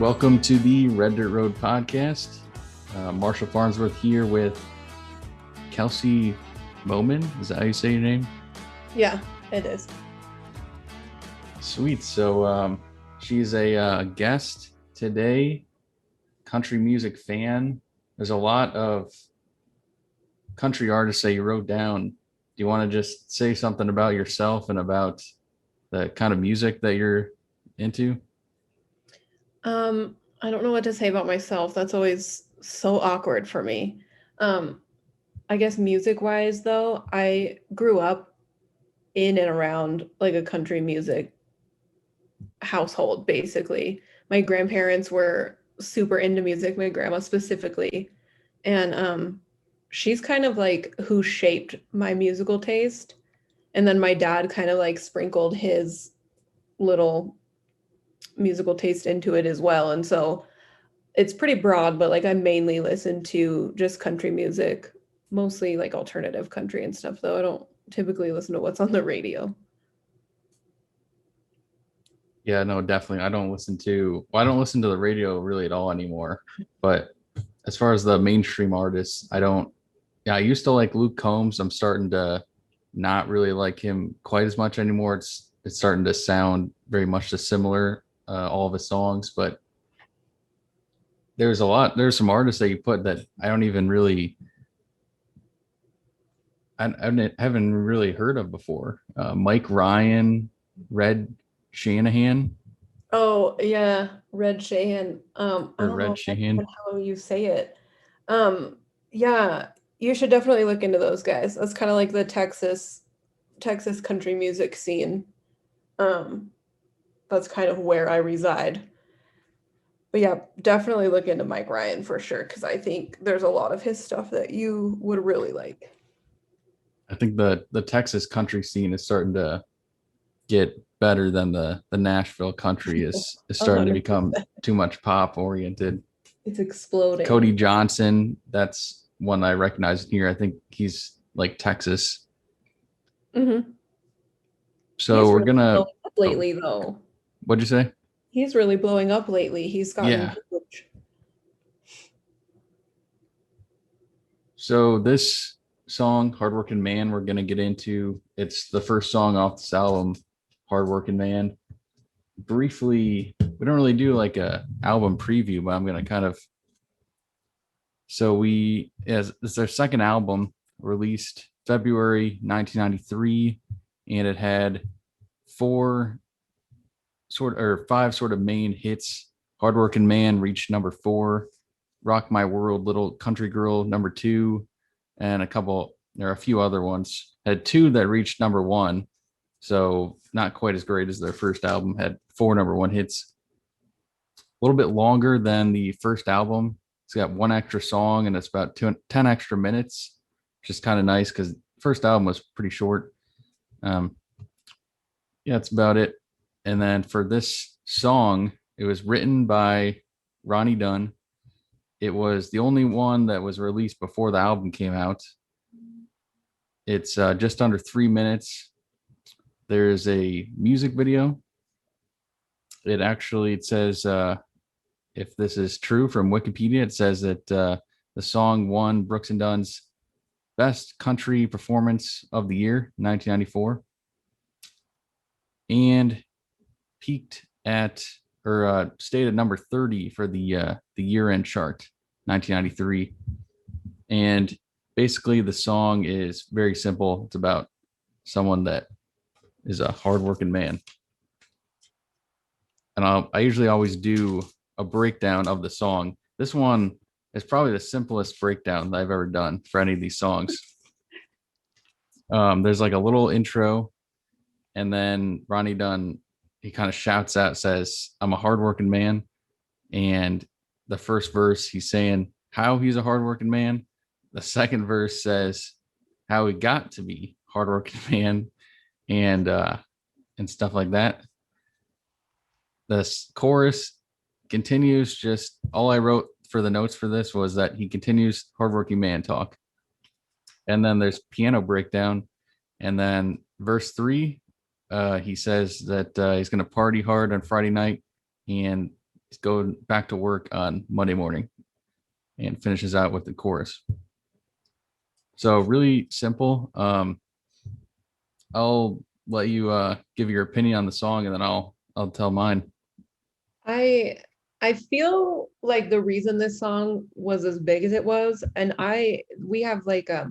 Welcome to the Red Dirt Road podcast. Marshall Farnsworth here with Kelsey Moman. Is that how you say your name? Yeah, it is. Sweet. So she's a guest today, country music fan. There's a lot of country artists that you wrote down. Do you want to just say something about yourself and about the kind of music that you're into? I don't know what to say about myself. That's always so awkward for me. I guess music-wise though, I grew up in and around like a country music household basically. My grandparents were super into music, my grandma specifically. And she's kind of like who shaped my musical taste. And then my dad kind of like sprinkled his little musical taste into it as well. And so it's pretty broad, but like I mainly listen to just country music, mostly like alternative country and stuff, though. I don't typically listen to what's on the radio. Yeah, no, definitely. I don't listen to the radio really at all anymore. But as far as the mainstream artists, I used to like Luke Combs. I'm starting to not really like him quite as much anymore. It's starting to sound very much similar, all of his songs, but there's some artists that you put that I don't even really, I haven't really heard of before. Mike Ryan, Red Shanahan, Oh, yeah, Red Shahan. I or don't Red know Shahan. how you say it. Um, yeah, you should definitely look into those guys. That's kind of like the Texas country music scene. Um, that's kind of where I reside. But yeah, definitely look into Mike Ryan for sure, because I think there's a lot of his stuff that you would really like. I think the Texas country scene is starting to get better than the Nashville country is starting to become 100%. too much pop oriented. It's exploding. Cody Johnson, that's one I recognize here. I think he's like Texas. Hmm. So He's we're really gonna. blowing up Oh, lately, though. what'd you say? He's really blowing up lately. He's gotten Yeah. huge. So this song, Hard Workin Man, we're gonna get into. It's the first song off this album, Hard Workin Man. Briefly, we don't really do like a album preview, but I'm gonna kind of. So as it's their second album, released February 1993, and it had five sort of main hits. Hard Working Man reached number 4, Rock My World, Little Country Girl number 2, and there are a few other ones. Had 2 that reached number 1, so not quite as great as their first album. Had 4 number 1 hits. A little bit longer than the first album. It's got 1 extra song and it's about 10 extra minutes, which is kind of nice because first album was pretty short. Um, yeah, that's about it. And then for this song, it was written by Ronnie Dunn. It was the only one that was released before the album came out. It's just under 3 minutes. There's a music video. It says, if this is true from Wikipedia, it says that the song won Brooks and Dunn's Best Country Performance of the Year, 1994, and peaked at or stayed at number 30 for the year-end chart, 1993. And basically, the song is very simple. It's about someone that is a hardworking man. And I usually always do a breakdown of the song. This one is probably the simplest breakdown that I've ever done for any of these songs. There's like a little intro, and then Ronnie Dunn, he kind of shouts out, says, "I'm a hardworking man." And the first verse, he's saying how he's a hardworking man. The second verse says how he got to be hardworking man, and stuff like that. The chorus continues. Just all I wrote for the notes for this was that he continues hardworking man talk. And then there's piano breakdown. And then verse 3, he says that he's going to party hard on Friday night. And go back to work on Monday morning, and finishes out with the chorus. So really simple. I'll let you give your opinion on the song, and then I'll tell mine. I I feel like the reason this song was as big as it was, and we have like a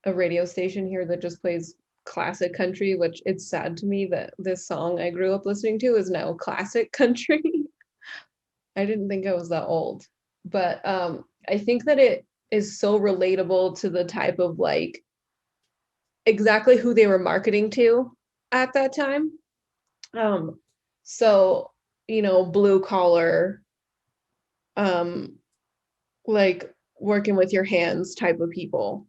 radio station here that just plays classic country, which it's sad to me that this song I grew up listening to is now classic country. I didn't think I was that old. But I think that it is so relatable to the type of like exactly who they were marketing to at that time. Um, so, blue collar, um, like working with your hands type of people.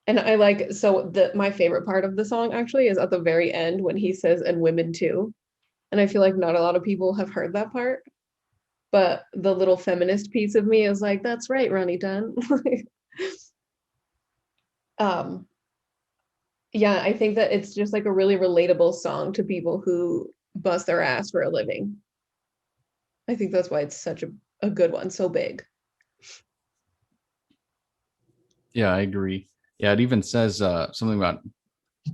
And I like so the my favorite part of the song actually is at the very end when he says and women too. And I feel like not a lot of people have heard that part, but the little feminist piece of me is like, that's right, Ronnie Dunn. um yeah, I think that it's just like a really relatable song to people who bust their ass for a living. I think that's why it's such a good one, so big. Yeah, I agree. Yeah, it even says something about,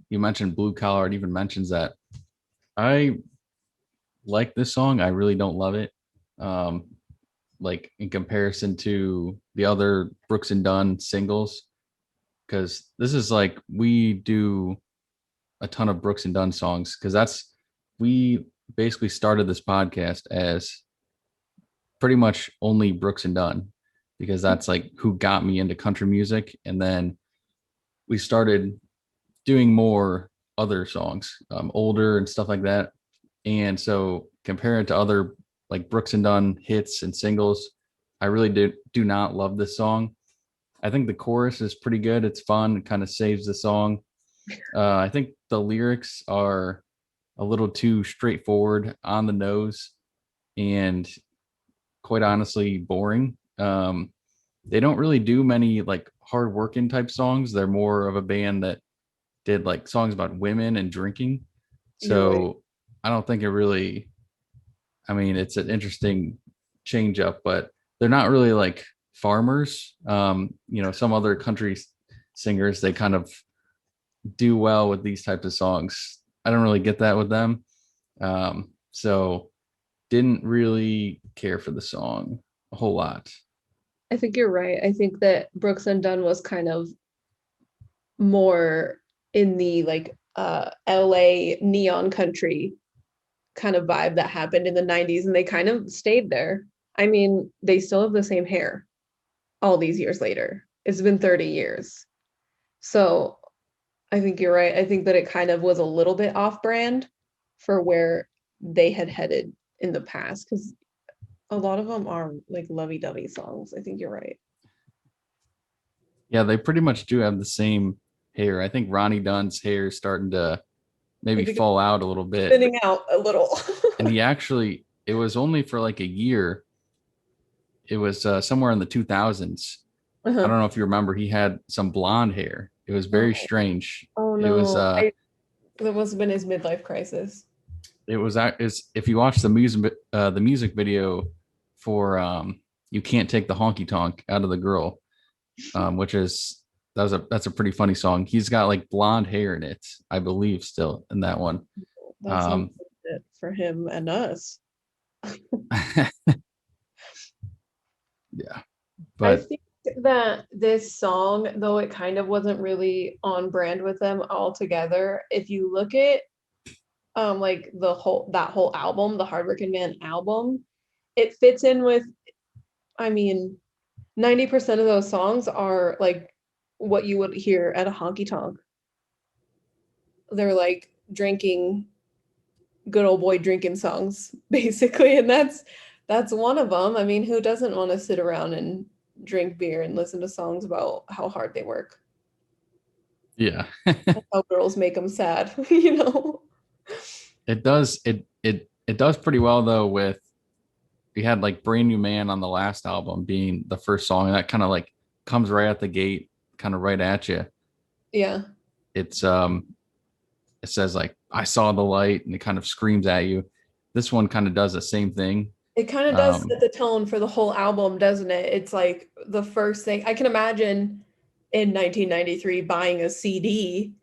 you mentioned blue collar. It even mentions that. I like this song. I really don't love it. Um, like in comparison to the other Brooks and Dunn singles, because this is like we do a ton of Brooks and Dunn songs, because we basically started this podcast as pretty much only Brooks and Dunn, because that's like who got me into country music. And then we started doing more other songs, older and stuff like that. And so compared to other like Brooks and Dunn hits and singles, I really do not love this song. I think the chorus is pretty good. It's fun. It kind of saves the song. I think the lyrics are a little too straightforward, on the nose, and quite honestly boring. They don't really do many like hard working type songs. They're more of a band that did like songs about women and drinking. You're right. So I don't think it really, I mean, it's an interesting change up, but they're not really like farmers. Some other country singers, they kind of do well with these types of songs. I don't really get that with them. So didn't really care for the song a whole lot. I think you're right. I think that Brooks and Dunn was kind of more in the like LA neon country kind of vibe that happened in the 90s, and they kind of stayed there. I mean, they still have the same hair all these years later. It's been 30 years. So I think you're right. I think that it kind of was a little bit off brand for where they had headed in the past, because a lot of them are like lovey-dovey songs. I think you're right. Yeah, they pretty much do have the same hair. I think Ronnie Dunn's hair is starting to I maybe think it's fall out a little bit. thinning out a little. And it was only for like a year. It was somewhere in the 2000s. I Uh-huh. don't know if you remember, he had some blonde hair. It was very Oh, strange. oh It was no. That must have been his midlife crisis. is if you watch the music video for You Can't Take the Honky Tonk Out of the Girl, which is that's a pretty funny song. He's got like blonde hair in it, I believe, still in that one. That's Um, unfortunate for him and us. yeah, I but think that this song, though it kind of wasn't really on brand with them altogether, if you look at like that whole album, the Hard Workin Man album, it fits in with, I mean, 90% of those songs are like what you would hear at a honky tonk. They're like drinking, good old boy drinking songs, basically. And that's one of them. I mean, who doesn't want to sit around and drink beer and listen to songs about how hard they work? yeah, How girls make them sad, you know? it does pretty well though. With we had like Brand New Man on the last album being the first song, and that kind of like comes right at the gate, kind of right at you. Yeah. It's it says like I saw the light, and it kind of screams at you. This one kind of does the same thing. It kind of does Um, set the tone for the whole album, doesn't it? It's like the first thing I can imagine in 1993 buying a CD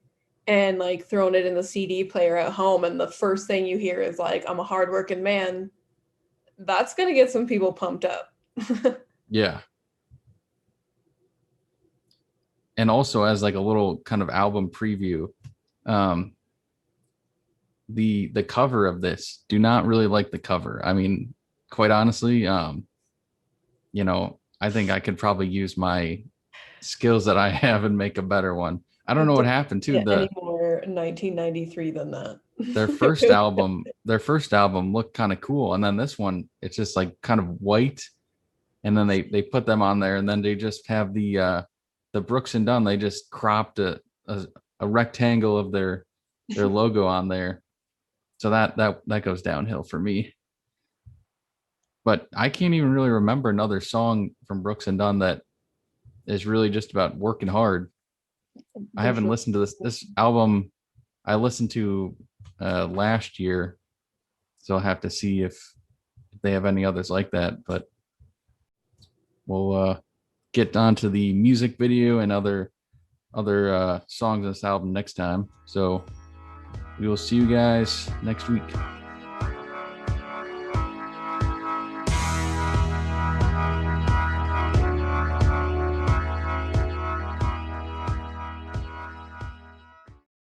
and like throwing it in the CD player at home, and the first thing you hear is like, "I'm a hardworking man." That's gonna get some people pumped up. yeah. And also as like a little kind of album preview, um, the cover of this, do not really like the cover. I mean, quite honestly, I think I could probably use my skills that I have and make a better one. I don't It know what doesn't happened to get any more 1993 than that. their first album looked kind of cool, and then this one it's just like kind of white, and then they put them on there, and then they just have the Brooks and Dunn, they just cropped a rectangle of their logo on there. So that goes downhill for me. But I can't even really remember another song from Brooks and Dunn that is really just about working hard. I There's haven't really listened to this album. I listened to last year, so I'll have to see if they have any others like that. But we'll get on to the music video and other songs on this album next time. So we will see you guys next week.